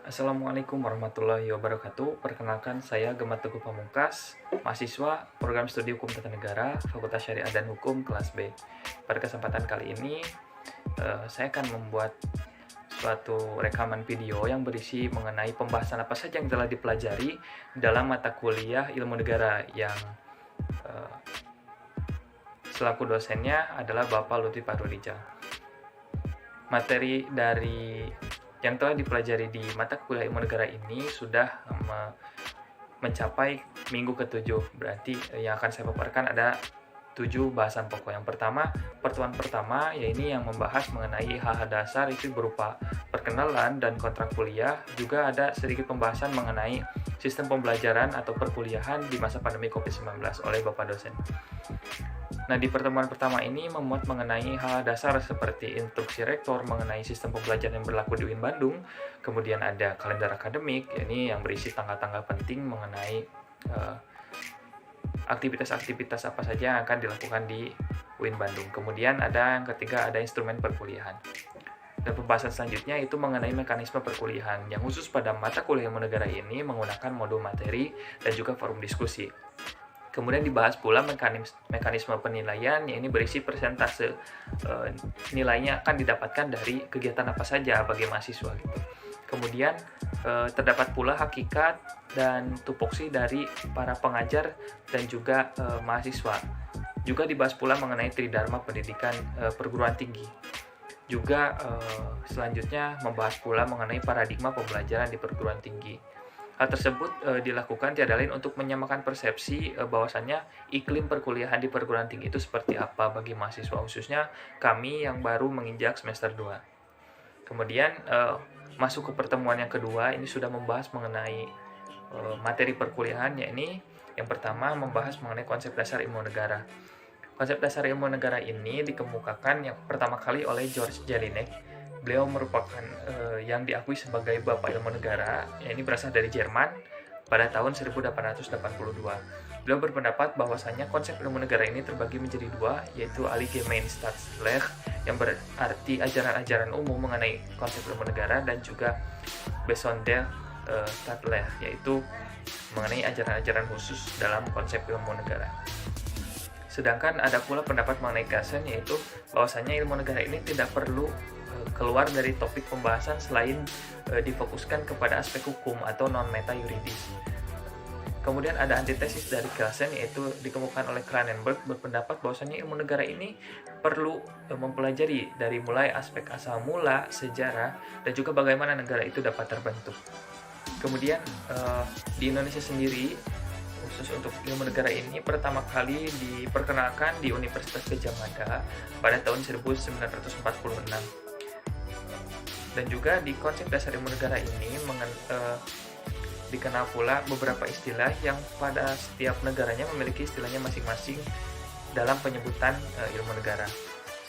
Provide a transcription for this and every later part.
Assalamualaikum warahmatullahi wabarakatuh. Perkenalkan, saya Gemma Teguh Pamungkas, mahasiswa Program Studi Hukum Tata Negara, Fakultas Syariah dan Hukum kelas B. Pada kesempatan kali ini, saya akan membuat suatu rekaman video yang berisi mengenai pembahasan apa saja yang telah dipelajari dalam mata kuliah Ilmu Negara yang selaku dosennya adalah Bapak Lutfi Fahrudijal. Materi dari yang telah dipelajari di mata kuliah Ilmu Negara ini sudah mencapai minggu ke-7. Berarti yang akan saya paparkan ada 7 bahasan pokok. Yang pertama, pertemuan pertama, yaitu yang membahas mengenai hal-hal dasar, itu berupa perkenalan dan kontrak kuliah. Juga ada sedikit pembahasan mengenai sistem pembelajaran atau perkuliahan di masa pandemi COVID-19 oleh Bapak dosen. Nah, di pertemuan pertama ini memuat mengenai hal dasar seperti instruksi rektor mengenai sistem pembelajaran yang berlaku di UIN Bandung, kemudian ada kalender akademik, yakni yang berisi tanggal-tanggal penting mengenai aktivitas-aktivitas apa saja yang akan dilakukan di UIN Bandung. Kemudian ada yang ketiga, ada instrumen perkuliahan. Dan pembahasan selanjutnya itu mengenai mekanisme perkuliahan, yang khusus pada mata kuliah Ilmu Negara ini menggunakan modul materi dan juga forum diskusi. Kemudian dibahas pula mekanisme penilaian, yang ini berisi persentase nilainya akan didapatkan dari kegiatan apa saja bagi mahasiswa gitu. Kemudian terdapat pula hakikat dan tupoksi dari para pengajar dan juga mahasiswa. Juga dibahas pula mengenai tridharma pendidikan perguruan tinggi. Juga selanjutnya membahas pula mengenai paradigma pembelajaran di perguruan tinggi. Hal tersebut dilakukan tiada lain untuk menyamakan persepsi bahwasannya iklim perkuliahan di perguruan tinggi itu seperti apa bagi mahasiswa, khususnya kami yang baru menginjak semester 2. Kemudian masuk ke pertemuan yang kedua, ini sudah membahas mengenai materi perkuliahan, yakni yang pertama membahas mengenai konsep dasar ilmu negara. Konsep dasar ilmu negara ini dikemukakan yang pertama kali oleh George Jelinek. Beliau merupakan yang diakui sebagai Bapak Ilmu Negara, yang ini berasal dari Jerman pada tahun 1882. Beliau berpendapat bahwasanya konsep ilmu negara ini terbagi menjadi dua, yaitu Allgemeine Staatslehre yang berarti ajaran-ajaran umum mengenai konsep ilmu negara, dan juga Besondere Staatslehre, yaitu mengenai ajaran-ajaran khusus dalam konsep ilmu negara. Sedangkan ada pula pendapat mengenai Gassen, yaitu bahwasanya ilmu negara ini tidak perlu keluar dari topik pembahasan selain difokuskan kepada aspek hukum atau non-meta yuridis. Kemudian ada antitesis dari Gassen, yaitu dikemukakan oleh Cranenberg, berpendapat bahwasanya ilmu negara ini perlu mempelajari dari mulai aspek asal mula, sejarah, dan juga bagaimana negara itu dapat terbentuk. Kemudian di Indonesia sendiri, khusus untuk ilmu negara ini pertama kali diperkenalkan di Universitas Gadjah Mada pada tahun 1946. Dan juga di konsep dasar ilmu negara ini dikenal pula beberapa istilah yang pada setiap negaranya memiliki istilahnya masing-masing dalam penyebutan ilmu negara.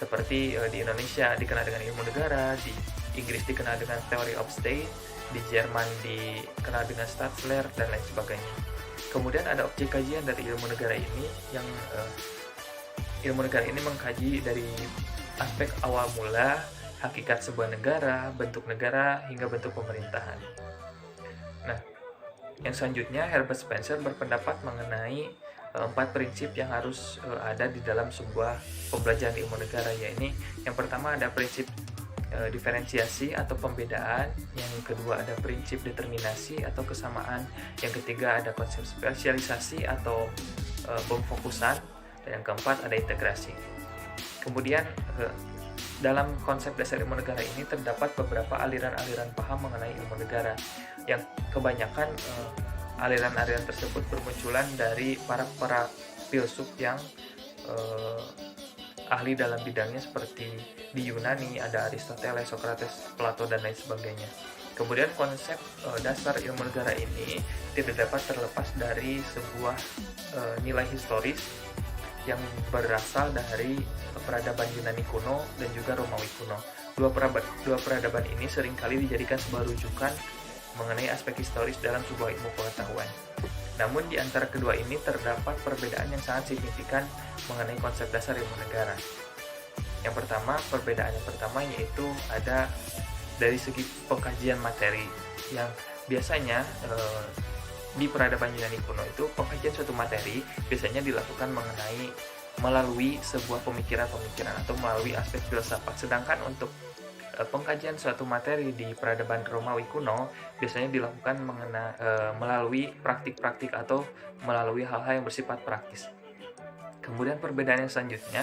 Seperti di Indonesia dikenal dengan ilmu negara, di Inggris dikenal dengan Theory of State, di Jerman dikenal dengan Staatslehre, dan lain sebagainya. Kemudian ada objek kajian dari ilmu negara ini, yang ilmu negara ini mengkaji dari aspek awal mula, hakikat sebuah negara, bentuk negara, hingga bentuk pemerintahan. Nah, yang selanjutnya Herbert Spencer berpendapat mengenai 4 prinsip yang harus ada di dalam sebuah pembelajaran ilmu negara, yaitu yang pertama ada prinsip diferensiasi atau pembedaan, yang kedua ada prinsip determinasi atau kesamaan, yang ketiga ada konsep spesialisasi atau pemfokusan, dan yang keempat ada integrasi. Kemudian dalam konsep dasar ilmu negara ini terdapat beberapa aliran-aliran paham mengenai ilmu negara, yang kebanyakan aliran-aliran tersebut bermunculan dari para filsuf yang ahli dalam bidangnya, seperti di Yunani ada Aristoteles, Socrates, Plato, dan lain sebagainya. Kemudian konsep dasar ilmu negara ini tidak dapat terlepas dari sebuah nilai historis yang berasal dari peradaban Yunani kuno dan juga Romawi kuno. Dua peradaban ini seringkali dijadikan sebuah rujukan mengenai aspek historis dalam sebuah ilmu pengetahuan. Namun di antara kedua ini terdapat perbedaan yang sangat signifikan mengenai konsep dasar ilmu negara. Yang pertama, perbedaan yang pertama yaitu ada dari segi pengkajian materi. yang biasanya di peradaban Yunani kuno itu pengkajian suatu materi biasanya dilakukan melalui sebuah pemikiran-pemikiran atau melalui aspek filsafat. Sedangkan untuk pengkajian suatu materi di peradaban Romawi kuno biasanya dilakukan melalui praktik-praktik atau melalui hal-hal yang bersifat praktis. Kemudian perbedaan yang selanjutnya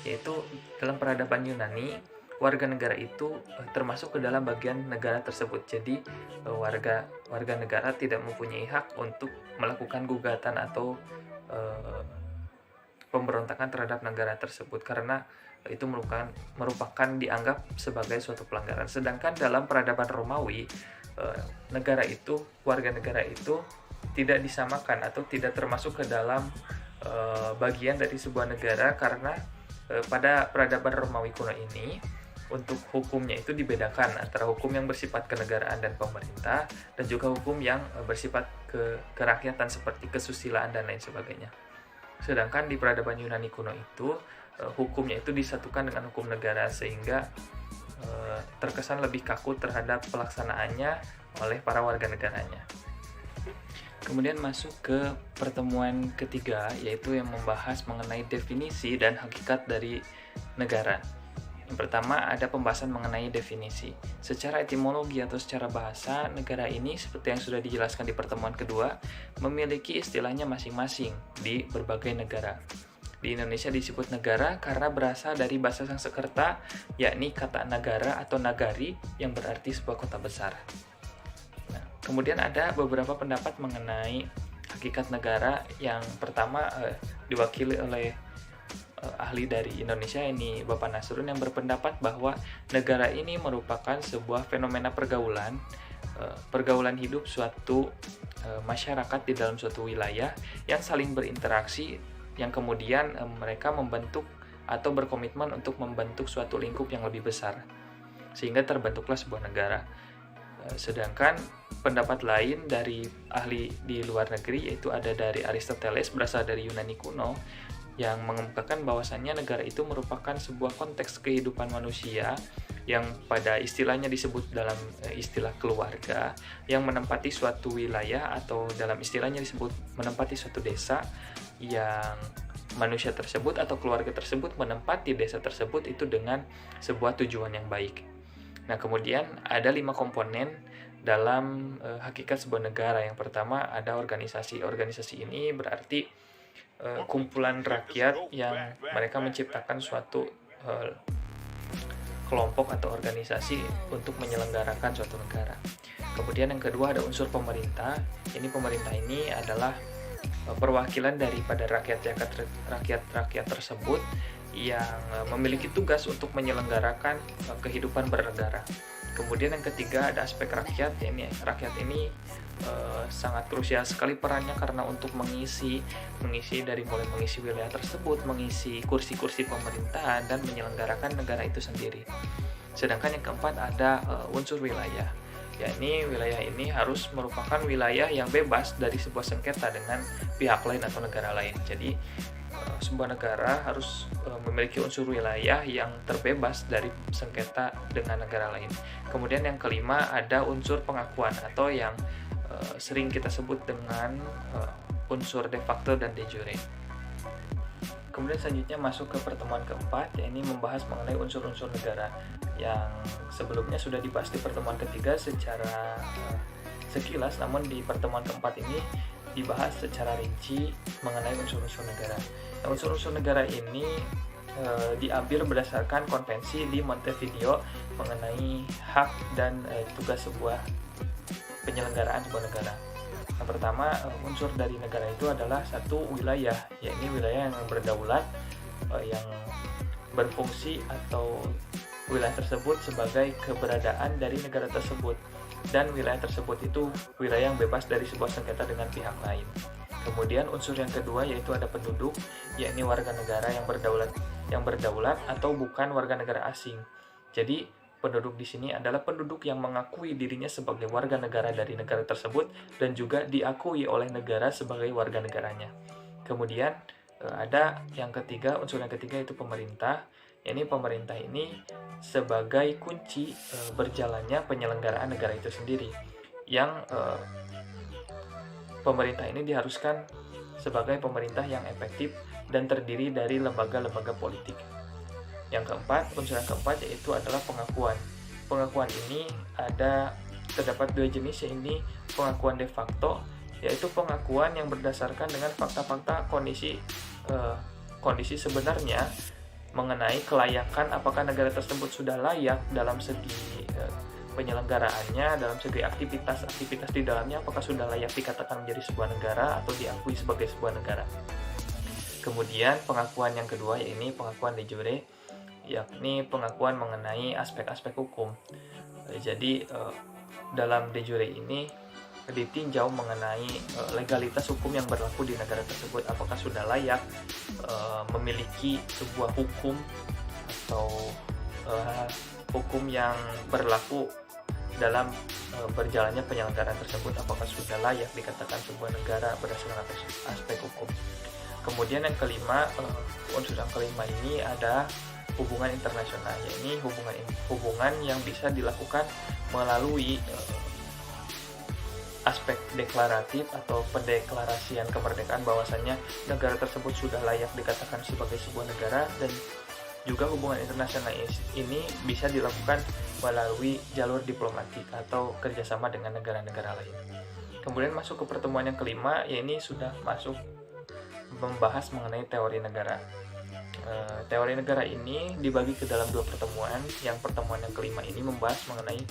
yaitu dalam peradaban Yunani, warga negara itu termasuk ke dalam bagian negara tersebut. Jadi warga negara tidak mempunyai hak untuk melakukan gugatan atau pemberontakan terhadap negara tersebut karena itu merupakan dianggap sebagai suatu pelanggaran. Sedangkan dalam peradaban Romawi, warga negara itu tidak disamakan atau tidak termasuk ke dalam bagian dari sebuah negara karena pada peradaban Romawi kuno ini untuk hukumnya itu dibedakan antara hukum yang bersifat kenegaraan dan pemerintah dan juga hukum yang bersifat kerakyatan seperti kesusilaan dan lain sebagainya. Sedangkan di peradaban Yunani kuno itu hukumnya itu disatukan dengan hukum negara sehingga terkesan lebih kaku terhadap pelaksanaannya oleh para warga negaranya. Kemudian masuk ke pertemuan ketiga, yaitu yang membahas mengenai definisi dan hakikat dari negara. Yang pertama ada pembahasan mengenai definisi. Secara etimologi atau secara bahasa, negara ini seperti yang sudah dijelaskan di pertemuan kedua, memiliki istilahnya masing-masing di berbagai negara. Di Indonesia disebut negara karena berasal dari bahasa Sanskerta, yakni kata nagara atau nagari yang berarti sebuah kota besar. Kemudian ada beberapa pendapat mengenai hakikat negara. Yang pertama diwakili oleh ahli dari Indonesia, ini Bapak Nasrun, yang berpendapat bahwa negara ini merupakan sebuah fenomena pergaulan hidup suatu masyarakat di dalam suatu wilayah yang saling berinteraksi, yang kemudian mereka membentuk atau berkomitmen untuk membentuk suatu lingkup yang lebih besar sehingga terbentuklah sebuah negara. Sedangkan pendapat lain dari ahli di luar negeri, yaitu ada dari Aristoteles, berasal dari Yunani kuno, yang mengemukakan bahwasannya negara itu merupakan sebuah konteks kehidupan manusia yang pada istilahnya disebut dalam istilah keluarga, yang menempati suatu wilayah atau dalam istilahnya disebut menempati suatu desa, yang manusia tersebut atau keluarga tersebut menempati desa tersebut itu dengan sebuah tujuan yang baik. Nah, kemudian ada 5 komponen dalam hakikat sebuah negara. Yang pertama ada organisasi. Organisasi ini berarti kumpulan rakyat yang mereka menciptakan suatu kelompok atau organisasi untuk menyelenggarakan suatu negara. Kemudian yang kedua ada unsur pemerintah. Ini pemerintah ini adalah perwakilan daripada rakyat tersebut yang memiliki tugas untuk menyelenggarakan kehidupan bernegara. Kemudian yang ketiga ada aspek rakyat. Rakyat ini sangat krusial sekali perannya karena untuk mengisi dari mulai mengisi wilayah tersebut, mengisi kursi-kursi pemerintahan dan menyelenggarakan negara itu sendiri. Sedangkan yang keempat ada unsur wilayah. Yakni wilayah ini harus merupakan wilayah yang bebas dari sebuah sengketa dengan pihak lain atau negara lain. Jadi sebuah negara harus memiliki unsur wilayah yang terbebas dari sengketa dengan negara lain. Kemudian yang kelima ada unsur pengakuan atau yang sering kita sebut dengan unsur de facto dan de jure. Kemudian selanjutnya masuk ke pertemuan keempat, yakni membahas mengenai unsur-unsur negara yang sebelumnya sudah dibahas di pertemuan ketiga secara sekilas, namun di pertemuan keempat ini dibahas secara rinci mengenai unsur-unsur negara. Nah, unsur-unsur negara ini diambil berdasarkan konvensi di Montevideo mengenai hak dan tugas sebuah penyelenggaraan sebuah negara. Yang pertama, unsur dari negara itu adalah satu wilayah, yakni wilayah yang berdaulat, yang berfungsi atau wilayah tersebut sebagai keberadaan dari negara tersebut, dan wilayah tersebut itu wilayah yang bebas dari sebuah sengketa dengan pihak lain. Kemudian unsur yang kedua yaitu ada penduduk, yakni warga negara yang berdaulat atau bukan warga negara asing. Jadi penduduk di sini adalah penduduk yang mengakui dirinya sebagai warga negara dari negara tersebut dan juga diakui oleh negara sebagai warga negaranya. Kemudian ada yang ketiga, unsur yang ketiga yaitu pemerintah. Ini pemerintah ini sebagai kunci berjalannya penyelenggaraan negara itu sendiri. yang pemerintah ini diharuskan sebagai pemerintah yang efektif dan terdiri dari lembaga-lembaga politik. Yang keempat, unsur yang keempat yaitu adalah pengakuan. Pengakuan ini terdapat dua jenis, yaitu pengakuan de facto, yaitu pengakuan yang berdasarkan dengan fakta-fakta kondisi sebenarnya mengenai kelayakan apakah negara tersebut sudah layak dalam segi penyelenggaraannya, dalam segi aktivitas di dalamnya apakah sudah layak dikatakan menjadi sebuah negara atau diakui sebagai sebuah negara. Kemudian pengakuan yang kedua yaitu pengakuan de jure, yakni pengakuan mengenai aspek-aspek hukum. Jadi dalam de jure ini ditinjau mengenai legalitas hukum yang berlaku di negara tersebut, apakah sudah layak memiliki sebuah hukum atau hukum yang berlaku dalam berjalannya penyelenggaraan tersebut, apakah sudah layak dikatakan sebuah negara berdasarkan aspek hukum. Kemudian yang kelima, unsur yang kelima ini ada hubungan internasional, yaitu hubungan yang bisa dilakukan melalui aspek deklaratif atau pendeklarasian kemerdekaan bahwasannya negara tersebut sudah layak dikatakan sebagai sebuah negara, dan juga hubungan internasional ini bisa dilakukan melalui jalur diplomatik atau kerjasama dengan negara-negara lain. Kemudian masuk ke pertemuan yang kelima, yaitu sudah masuk membahas mengenai teori negara. Teori negara ini dibagi ke dalam dua pertemuan. Yang pertemuan yang kelima ini membahas mengenai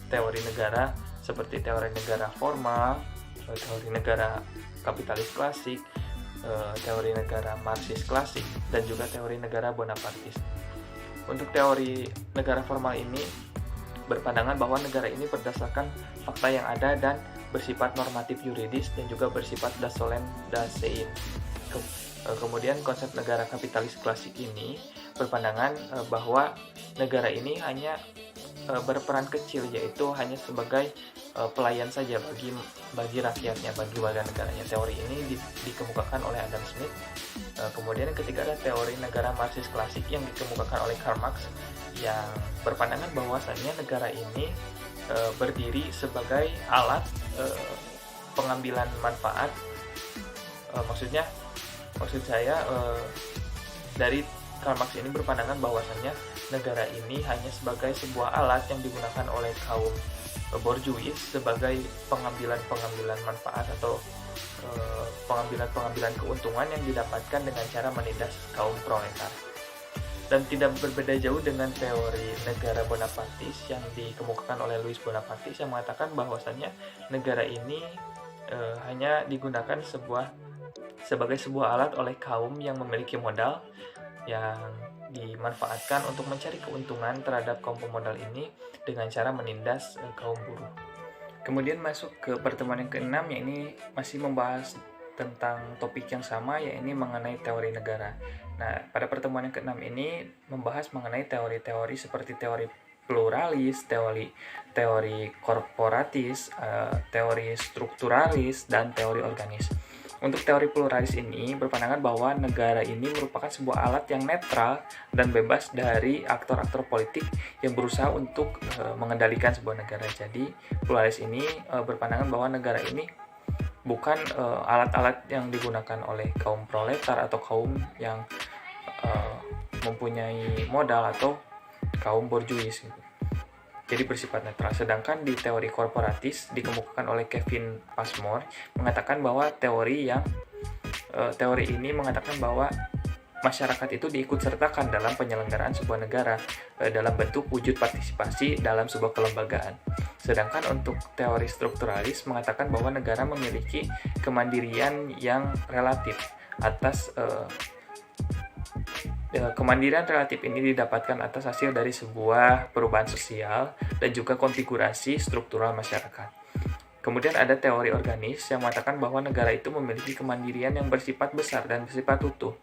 teori negara seperti teori negara formal, teori negara kapitalis klasik, teori negara Marxis klasik, dan juga teori negara Bonapartis. Untuk teori negara formal ini berpandangan bahwa negara ini berdasarkan fakta yang ada dan bersifat normatif yuridis dan juga bersifat das solem das sein. Kemudian konsep negara kapitalis klasik ini berpandangan bahwa negara ini hanya berperan kecil, yaitu hanya sebagai pelayan saja bagi rakyatnya, bagi warga negaranya. Teori ini dikemukakan oleh Adam Smith. Kemudian yang ketiga ada teori negara Marxis klasik yang dikemukakan oleh Karl Marx, yang berpandangan bahwasannya negara ini berdiri sebagai alat pengambilan manfaat. Maksud saya dari Karl Marx ini berpandangan bahwasannya negara ini hanya sebagai sebuah alat yang digunakan oleh kaum borjuis sebagai pengambilan manfaat atau pengambilan keuntungan yang didapatkan dengan cara menindas kaum proletar. Dan tidak berbeda jauh dengan teori negara Bonapartis yang dikemukakan oleh Louis Bonapartis, yang mengatakan bahwasannya negara ini hanya digunakan sebagai sebuah alat oleh kaum yang memiliki modal yang dimanfaatkan untuk mencari keuntungan terhadap kaum pemodal ini dengan cara menindas kaum buruh. Kemudian masuk ke pertemuan yang keenam, yaitu masih membahas tentang topik yang sama, yaitu mengenai teori negara. Nah, pada pertemuan yang keenam ini membahas mengenai teori-teori seperti teori pluralis, teori korporatis, teori strukturalis, dan teori organis. Untuk teori pluralis ini berpandangan bahwa negara ini merupakan sebuah alat yang netral dan bebas dari aktor-aktor politik yang berusaha untuk mengendalikan sebuah negara. Jadi pluralis ini berpandangan bahwa negara ini bukan alat-alat yang digunakan oleh kaum proletar atau kaum yang mempunyai modal atau kaum borjuis. Jadi bersifat netral. Sedangkan di teori korporatis dikemukakan oleh Kevin Passmore mengatakan bahwa teori ini mengatakan bahwa masyarakat itu diikutsertakan dalam penyelenggaraan sebuah negara dalam bentuk wujud partisipasi dalam sebuah kelembagaan. Sedangkan untuk teori strukturalis mengatakan bahwa negara memiliki kemandirian yang relatif atas kemandirian relatif ini didapatkan atas hasil dari sebuah perubahan sosial dan juga konfigurasi struktural masyarakat. Kemudian ada teori organis yang mengatakan bahwa negara itu memiliki kemandirian yang bersifat besar dan bersifat utuh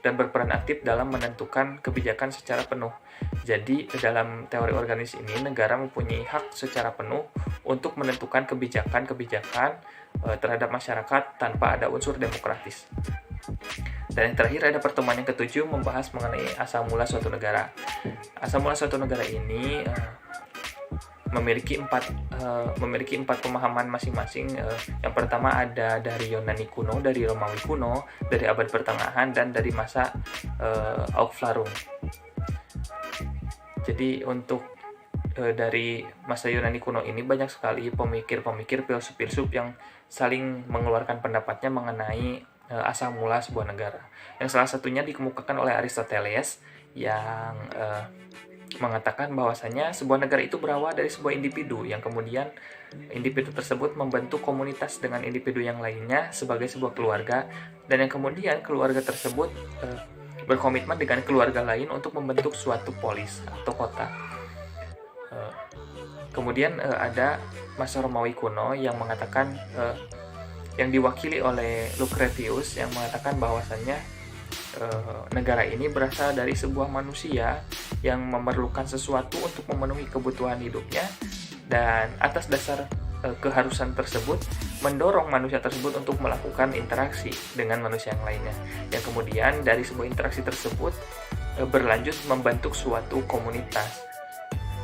dan berperan aktif dalam menentukan kebijakan secara penuh. Jadi dalam teori organis ini negara mempunyai hak secara penuh untuk menentukan kebijakan-kebijakan terhadap masyarakat tanpa ada unsur demokratis. Dan yang terakhir ada pertemuan yang ketujuh membahas mengenai asal mula suatu negara. Asal mula suatu negara ini memiliki empat pemahaman masing-masing. Yang pertama ada dari Yunani kuno, dari Romawi kuno, dari abad pertengahan, dan dari masa Aufklärung. Jadi untuk dari masa Yunani kuno ini banyak sekali pemikir-pemikir, filsuf-filsuf yang saling mengeluarkan pendapatnya mengenai asal mula sebuah negara. Yang salah satunya dikemukakan oleh Aristoteles yang mengatakan bahwasanya sebuah negara itu berawal dari sebuah individu yang kemudian individu tersebut membentuk komunitas dengan individu yang lainnya sebagai sebuah keluarga, dan yang kemudian keluarga tersebut berkomitmen dengan keluarga lain untuk membentuk suatu polis atau kota. Kemudian ada masa Romawi kuno yang mengatakan yang diwakili oleh Lucretius yang mengatakan bahwasannya negara ini berasal dari sebuah manusia yang memerlukan sesuatu untuk memenuhi kebutuhan hidupnya, dan atas dasar keharusan tersebut mendorong manusia tersebut untuk melakukan interaksi dengan manusia yang lainnya, yang kemudian dari sebuah interaksi tersebut berlanjut membentuk suatu komunitas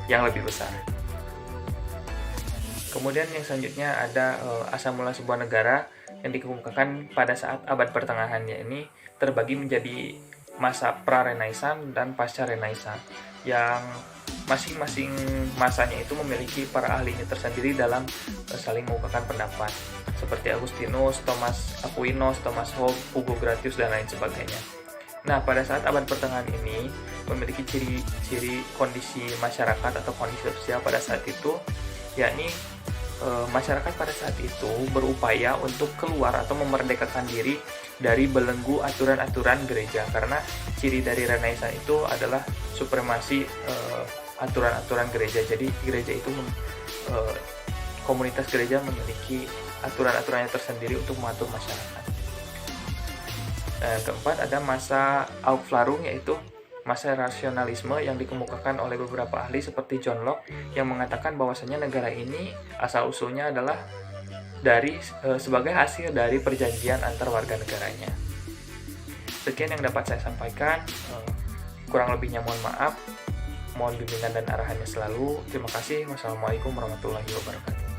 yang lebih besar. Kemudian yang selanjutnya ada asal mula sebuah negara yang dikemukakan pada saat abad pertengahan, ini terbagi menjadi masa pra-Renaissance dan pasca-Renaissance, yang masing-masing masanya itu memiliki para ahlinya tersendiri dalam saling mengungkapkan pendapat, seperti Agustinus, Thomas Aquinas, Thomas Hobbes, Hugo Gratius, dan lain sebagainya. Nah, pada saat abad pertengahan ini memiliki ciri-ciri kondisi masyarakat atau kondisi sosial pada saat itu, yakni masyarakat pada saat itu berupaya untuk keluar atau memerdekakan diri dari belenggu aturan-aturan gereja, karena ciri dari Renaissance itu adalah supremasi aturan-aturan gereja. Jadi gereja itu komunitas gereja memiliki aturan-aturannya tersendiri untuk mengatur masyarakat. Keempat ada masa Aufklärung, yaitu masa rasionalisme yang dikemukakan oleh beberapa ahli seperti John Locke yang mengatakan bahwasanya negara ini asal-usulnya adalah sebagai hasil dari perjanjian antar warga negaranya. Sekian yang dapat saya sampaikan, kurang lebihnya mohon maaf, mohon bimbingan dan arahannya selalu. Terima kasih. Wassalamualaikum warahmatullahi wabarakatuh.